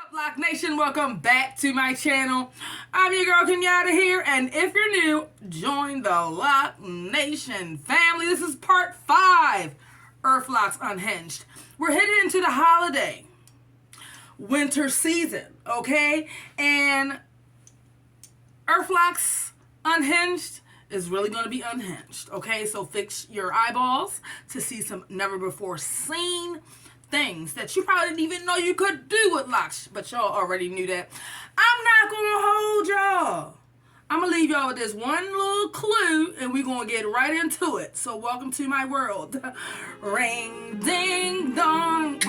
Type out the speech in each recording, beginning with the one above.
Up Loc Nation, welcome back to my channel. I'm your girl Kenyatta here, and if you're new, join the Loc Nation family. This is part 5, Earth Locs Unhinged. We're headed into the holiday winter season, okay? And Earth Locs Unhinged is really going to be unhinged, okay? So fix your eyeballs to see some never before seen things that you probably didn't even know you could do with locks, but y'all already knew that. I'm not gonna hold y'all. I'm gonna leave y'all with this one little clue, and we're gonna get right into it. So welcome to my world. Ring ding dong,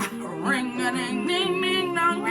ring a ding ding ding dong.